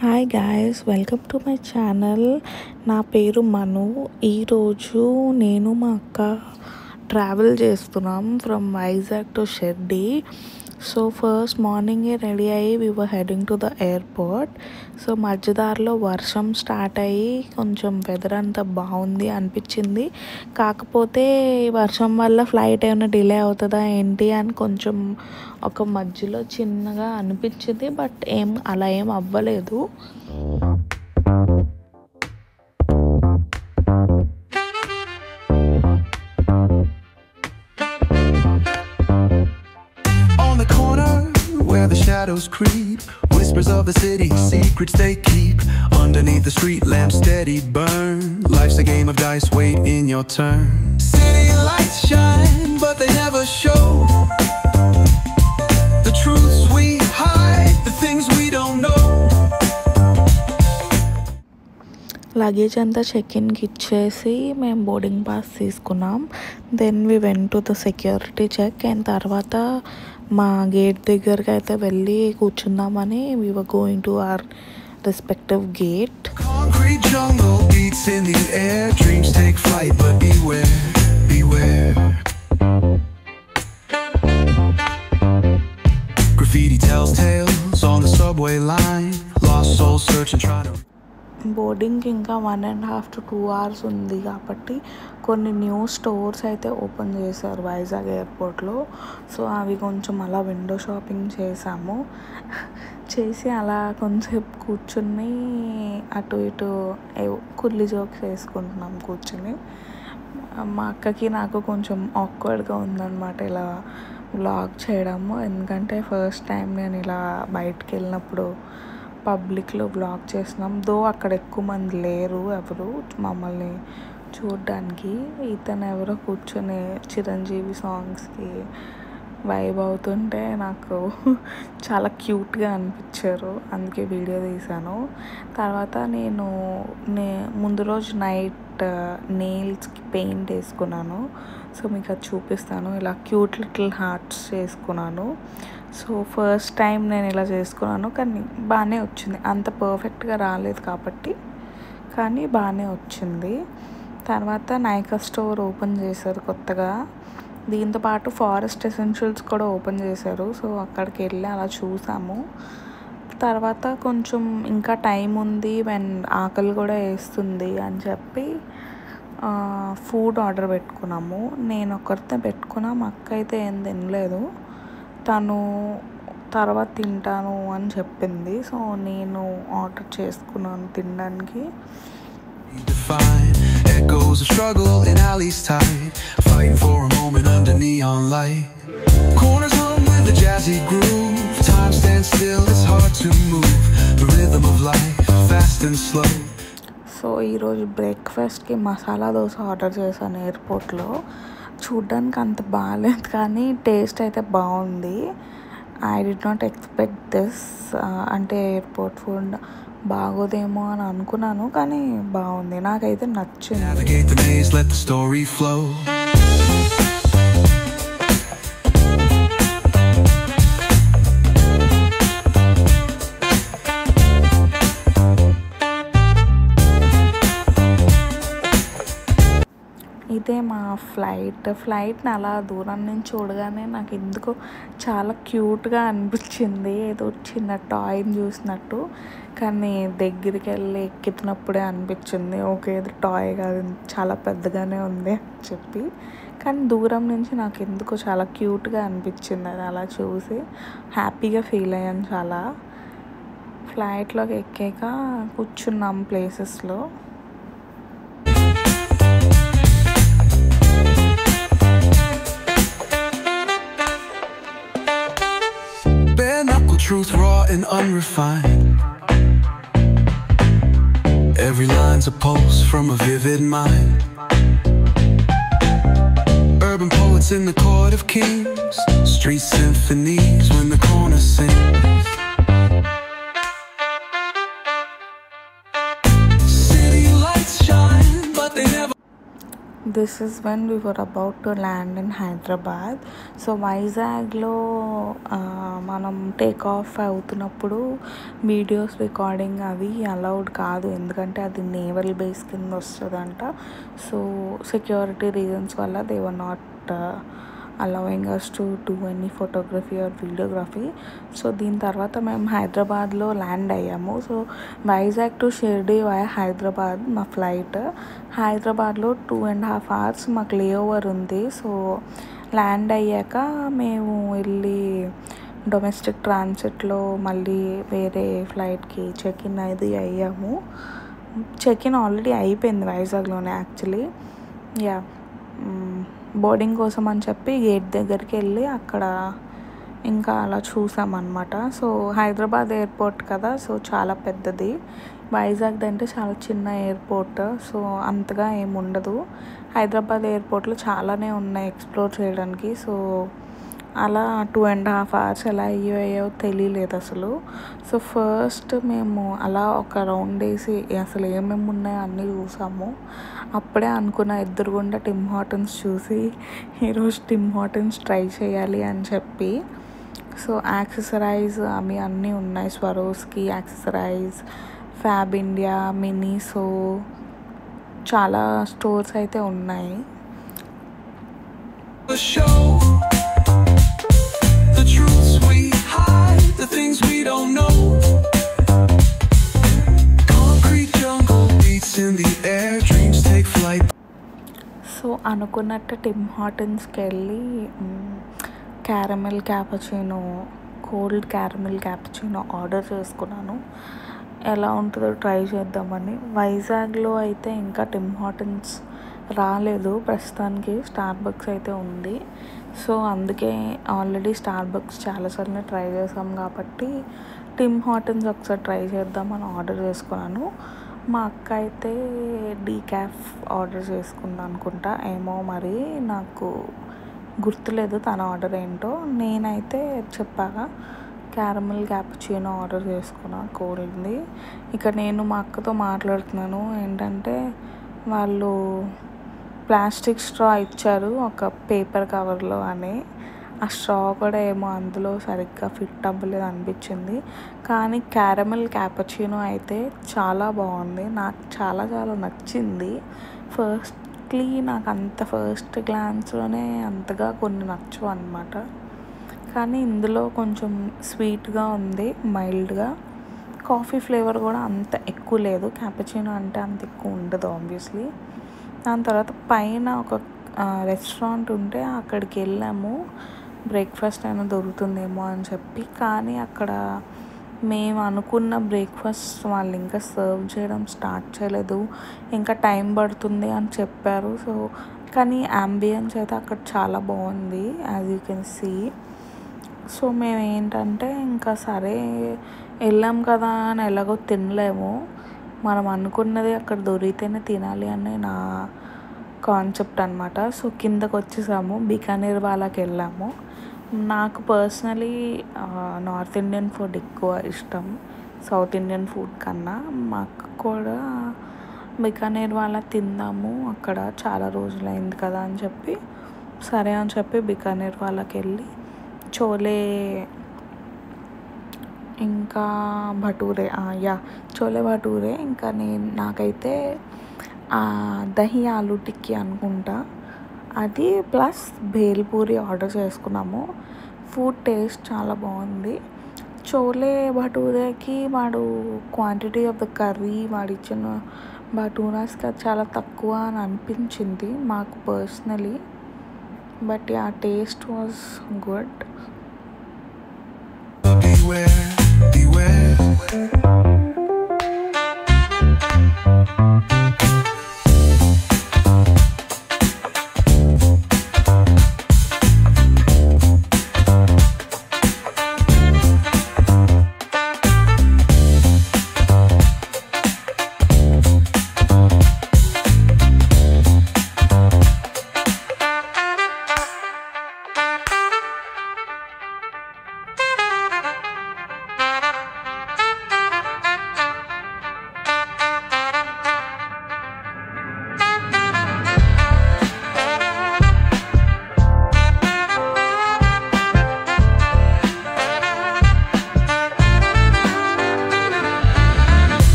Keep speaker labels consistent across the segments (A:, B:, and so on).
A: Hi guys, welcome to my channel. నా పేరు మను. ఈరోజు నేను మా అక్క ట్రావెల్ చేస్తున్నాం from Vizag to Shirdi. So first మార్నింగే రెడీ అయ్యి we were heading to the airport. So మధ్యదారిలో వర్షం స్టార్ట్ అయ్యి కొంచెం వెదర్ అంతా బాగుంది అనిపించింది. కాకపోతే వర్షం వల్ల ఫ్లైట్ ఏమైనా డిలే అవుతుందా ఏంటి అని కొంచెం ఒక మధ్యలో చిన్నగా అనిపించింది. బట్ అలా ఏం అవ్వలేదు.
B: Where the shadows creep, whispers of the city, secrets they keep. Underneath the street lamp steady burn. Life's a game of dice, wait in your turn. City lights shine, but they never show the truths we hide, the things we don't know.
A: Luggage అంతా చెక్-ఇన్కి ఇచ్చేసి మేము boarding pass తీసుకున్నాం. Then we went to the security check. And తర్వాత మా gate దగ్గరికి అయితే వెళ్ళి కూర్చుందామని we were going to our respective gate.
B: Concrete jungle beats in the air, dreams take flight, but beware, beware. Graffiti tells tales on the subway line, lost souls searching trying to.
A: బోర్డింగ్కి ఇంకా 1.5 to 2 hours ఉంది కాబట్టి కొన్ని new stores అయితే open చేశారు వైజాగ్ ఎయిర్పోర్ట్లో. So అవి కొంచెం అలా విండో షాపింగ్ చేసాము. చేసి అలా కొంచెంసేపు కూర్చుని అటు ఇటు కుర్లీ జోక్స్ వేసుకుంటున్నాం కూర్చుని. మా అక్కకి నాకు కొంచెం ఆక్వర్డ్గా ఉందన్నమాట ఇలా వ్లాగ్ చేయడము. ఎందుకంటే ఫస్ట్ టైం నేను ఇలా బయటికి వెళ్ళినప్పుడు పబ్లిక్లో వ్లాగ్ చేసినాం. దో అక్కడ ఎక్కువ మంది లేరు ఎవరు మమ్మల్ని చూడడానికి. ఇతను ఎవరో కూర్చొని చిరంజీవి సాంగ్స్కి వైబ్ అవుతుంటే నాకు చాలా క్యూట్గా అనిపించారు. అందుకే వీడియో తీశాను. తర్వాత నేను ముందు రోజు నైట్ నెయిల్స్కి పెయింట్ వేసుకున్నాను. సో మీకు అది చూపిస్తాను. ఇలా క్యూట్ లిటిల్ హార్ట్స్ చేసుకున్నాను. సో ఫస్ట్ టైం నేను ఇలా చేసుకున్నాను. కానీ బాగానే వచ్చింది. అంత పర్ఫెక్ట్గా రాలేదు కాబట్టి, కానీ బాగానే వచ్చింది. తర్వాత నైకా స్టోర్ ఓపెన్ చేశారు కొత్తగా. దీంతోపాటు ఫారెస్ట్ ఎసెన్షియల్స్ కూడా ఓపెన్ చేశారు. సో అక్కడికి వెళ్ళి అలా చూసాము. తర్వాత కొంచెం ఇంకా టైం ఉంది, ఆకలి కూడా వేస్తుంది అని చెప్పి ఫుడ్ ఆర్డర్ పెట్టుకున్నాము. నేను ఒకరితో పెట్టుకున్నా, మా అక్క అయితే ఏం తినలేదు. తను తర్వాత తింటాను అని చెప్పింది. సో నేను ఆర్డర్ చేసుకున్నాను తినడానికి.
B: Echoes of struggle in alleys tight, fighting for a moment under neon light. Corners hum with a jazzy groove, time stands still, it's hard to move. The rhythm of life, fast and slow.
A: So ఈరోజు బ్రేక్ఫాస్ట్కి masala dosa order చేశాను ఎయిర్పోర్ట్లో. చూడ్డానికి అంత బాగాలేదు కానీ taste అయితే బాగుంది. I did not expect this. అంటే ఎయిర్పోర్ట్ ఫుడ్ బాగోదేమో అని అనుకున్నాను, కానీ బాగుంది. నాకైతే నచ్చింది.
B: Navigate the maze, let the story flow.
A: ఇదే మా ఫ్లైట్ని అలా దూరం నుంచి చూడగానే నాకు ఎందుకో చాలా క్యూట్గా అనిపించింది. ఏదో చిన్న టాయ్ని చూసినట్టు. కానీ దగ్గరికి వెళ్ళి ఎక్కుతున్నప్పుడే అనిపించింది ఓకే ఇది టాయ్ కాదు, చాలా పెద్దగానే ఉంది అని చెప్పి. కానీ దూరం నుంచి నాకు ఎందుకో చాలా క్యూట్గా అనిపించింది. అది అలా చూసి హ్యాపీగా ఫీల్ అయ్యాను చాలా. ఫ్లైట్లోకి ఎక్కాక కూర్చున్నాం ప్లేసెస్లో.
B: Truth raw and unrefined, every line's a pulse from a vivid mind. Urban poets in the court of kings, street symphonies when the corner sings. City lights shine, but they never.
A: This is when we were about to land in Hyderabad. So వైజాగ్లో మనం take off అవుతున్నప్పుడు videos recording అవి allowed కాదు, ఎందుకంటే అది naval base కింద వస్తుందంట. So security reasons వల్ల they were not allowing us to do any photography or videography. So దీని తర్వాత మేము హైదరాబాద్లో ల్యాండ్ అయ్యాము. So Vizag to Shirdi via Hyderabad మా ఫ్లైట్. హైదరాబాద్లో 2.5 hours మాకు లే ఓవర్ ఉంది. సో ల్యాండ్ అయ్యాక మేము వెళ్ళి డొమెస్టిక్ ట్రాన్సిట్లో మళ్ళీ వేరే ఫ్లైట్కి చెక్ ఇన్ అది అయ్యాము. చెక్ ఇన్ ఆల్రెడీ అయిపోయింది వైజాగ్లోనే యాక్చువల్లీ. యా, బోర్డింగ్ కోసం అని చెప్పి గేట్ దగ్గరికి వెళ్ళి అక్కడ ఇంకా అలా చూసామన్నమాట. సో హైదరాబాద్ ఎయిర్పోర్ట్ కదా, సో చాలా పెద్దది. వైజాగ్ అంటే చాలా చిన్న ఎయిర్పోర్ట్, సో అంతగా ఏముండదు. హైదరాబాద్ ఎయిర్పోర్ట్లో చాలానే ఉన్నాయి ఎక్స్ప్లోర్ చేయడానికి. సో అలా 2.5 hours ఎలా అయ్యాయో తెలియలేదు అసలు. సో ఫస్ట్ మేము అలా ఒక రౌండ్ వేసి అసలు ఏమేమి ఉన్నాయో అన్నీ చూసాము. అప్పుడే అనుకున్న ఎదురుగుండా టిమ్ హార్టన్స్ చూసి ఈరోజు టిమ్ హార్టన్స్ ట్రై చేయాలి అని చెప్పి. సో యాక్సెసరైజ్ అవి అన్నీ ఉన్నాయి, Swarovski accessorise, fab India, Miniso, చాలా స్టోర్స్ అయితే ఉన్నాయి.
B: The things we don't know. Concrete jungle beats in the air, dreams take flight.
A: So అనుకున్నట్టు టిమ్ హార్టన్స్కి వెళ్ళి caramel cappuccino, cold caramel cappuccino order చేసుకున్నాను. ఎలా ఉంటుందో ట్రై చేద్దామని. వైజాగ్లో అయితే ఇంకా టిమ్ హార్టన్స్ రాలేదు ప్రస్తుతానికి, స్టార్బక్స్ అయితే ఉంది. సో అందుకే ఆల్రెడీ స్టార్బక్స్ చాలాసార్లు ట్రై చేసాం కాబట్టి టిమ్ హార్టన్స్ ఒకసారి ట్రై చేద్దామని ఆర్డర్ చేసుకున్నాను. మా అక్క అయితే డీకాఫ్ ఆర్డర్ చేసుకుంది అనుకుంటా, ఏమో మరి నాకు గుర్తులేదు తన ఆర్డర్ ఏంటో. నేనైతే చెప్పాగా క్యారమెల్ క్యాపచినో ఆర్డర్ చేసుకున్నా కోల్డ్ది. ఇక నేను మా అక్కతో మాట్లాడుతున్నాను. ఏంటంటే వాళ్ళు ప్లాస్టిక్ స్ట్రా ఇచ్చారు ఒక పేపర్ కవర్లో అని. ఆ స్ట్రా కూడా ఏమో అందులో సరిగ్గా ఫిట్ అవ్వలేదు అనిపించింది. కానీ క్యారమెల్ క్యాపచినో అయితే చాలా బాగుంది, నాకు చాలా చాలా నచ్చింది. నాకు అంత ఫస్ట్ గ్లాన్స్లోనే అంతగా కొన్ని నచ్చవు అన్నమాట. కానీ ఇందులో కొంచెం స్వీట్గా ఉంది, మైల్డ్గా. కాఫీ ఫ్లేవర్ కూడా అంత ఎక్కువ లేదు, క్యాపచినో అంటే అంత ఎక్కువ ఉండదు ఆబ్వియస్లీ. దాని తర్వాత పైన ఒక రెస్టారెంట్ ఉంటే అక్కడికి వెళ్ళాము, బ్రేక్ఫాస్ట్ అయినా దొరుకుతుందేమో అని చెప్పి. కానీ అక్కడ మేము అనుకున్న బ్రేక్ఫాస్ట్ వాళ్ళు ఇంకా సర్వ్ చేయడం స్టార్ట్ చేయలేదు, ఇంకా టైం పడుతుంది అని చెప్పారు. సో కానీ అంబియన్స్ అయితే అక్కడ చాలా బాగుంది, as you can see. So మేము ఏంటంటే ఇంకా సరే వెళ్ళాం కదా అని ఎలాగో తినలేము, మనం అనుకున్నది అక్కడ దొరికితేనే తినాలి అని నా కాన్సెప్ట్ అనమాట. సో కిందకు వచ్చేసాము, బికానేర్ వాళ్ళకి వెళ్ళాము. నాకు పర్సనలీ నార్త్ ఇండియన్ ఫుడ్ ఎక్కువ ఇష్టం సౌత్ ఇండియన్ ఫుడ్ కన్నా. మాకు కూడా బికానేర్ వాళ్ళ తిందాము, అక్కడ చాలా రోజులైంది కదా అని చెప్పి సరే అని చెప్పి బికానేర్ వాళ్ళకి వెళ్ళి చోలే ఇంకా భటూరే, చోలే భటూరే, ఇంకా నాకైతే దహి ఆలూ టిక్కీ అనుకుంటా అది ప్లస్ భేల్పూరి ఆర్డర్ చేసుకున్నాము. ఫుడ్ టేస్ట్ చాలా బాగుంది. చోలే భటూరేకి వాడు క్వాంటిటీ ఆఫ్ ద కర్రీ వాడు ఇచ్చిన భటూరాస్కి అది చాలా తక్కువ అని అనిపించింది మాకు పర్సనలీ. బట్ ఆ taste was good.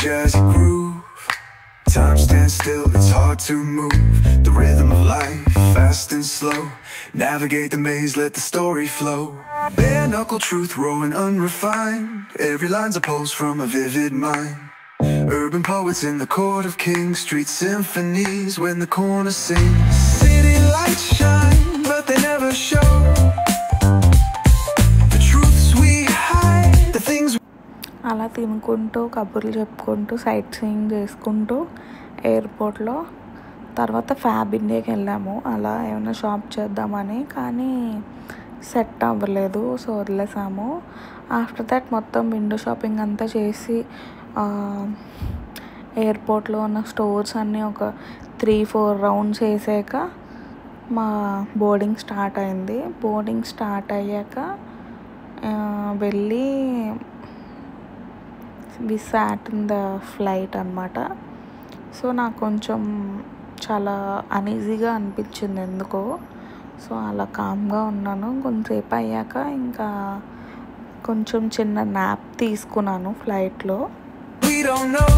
B: jazzy groove. Time stands still, it's hard to move. The rhythm of life, fast and slow. Navigate the maze, let the story flow. Bare knuckle truth, raw and unrefined. Every line's a pulse from a vivid mind. Urban poets in the court of kings. Street symphonies when the corner sings. City lights shine, but they never show the truths we hide, the things.
A: అలా తినుకుంటూ కబుర్లు చెప్పుకుంటూ sight seeing చేసుకుంటూ ఎయిర్పోర్ట్లో తర్వాత fab ఇండియాకి వెళ్ళాము. అలా ఏమైనా షాప్ చేద్దామని, కానీ సెట్ అవ్వలేదు, సో వదిలేసాము. ఆఫ్టర్ దట్ మొత్తం విండో షాపింగ్ అంతా చేసి ఎయిర్పోర్ట్లో ఉన్న స్టోర్స్ అన్నీ ఒక 3-4 రౌండ్స్ వేసాక మా బోర్డింగ్ స్టార్ట్ అయింది. బోర్డింగ్ స్టార్ట్ అయ్యాక వెళ్ళి వి సాట్ ఇన్ ద ఫ్లైట్ అనమాట. సో నాకు కొంచెం చాలా అనీజీగా అనిపించింది ఎందుకో. సో అలా కామ్గా ఉన్నాను. కొంతసేపు అయ్యాక ఇంకా కొంచెం చిన్న నాప్ తీసుకున్నాను ఫ్లైట్లో.
B: We don't know.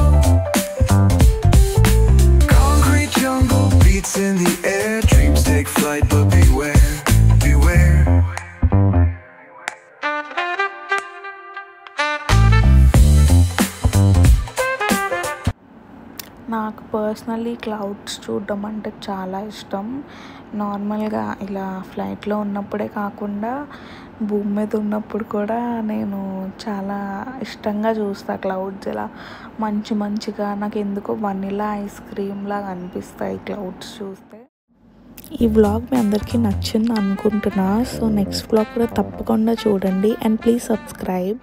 B: Concrete jungle beats in the air. Dreams take flight, but beware, beware.
A: నాకు పర్సనల్లీ క్లౌడ్స్ చూడడం అంటే చాలా ఇష్టం. నార్మల్గా ఇలా ఫ్లైట్లో ఉన్నప్పుడే కాకుండా భూమి మీద ఉన్నప్పుడు కూడా నేను చాలా ఇష్టంగా చూస్తా క్లౌడ్స్. ఇలా మంచిగా నాకు ఎందుకో వనిలా ఐస్ క్రీమ్ లాగా అనిపిస్తాయి క్లౌడ్స్ చూస్తే. ఈ వ్లాగ్ మీ అందరికీ నచ్చింది అనుకుంటున్నా. సో నెక్స్ట్ వ్లాగ్ కూడా తప్పకుండా చూడండి అండ్ ప్లీజ్ సబ్స్క్రైబ్.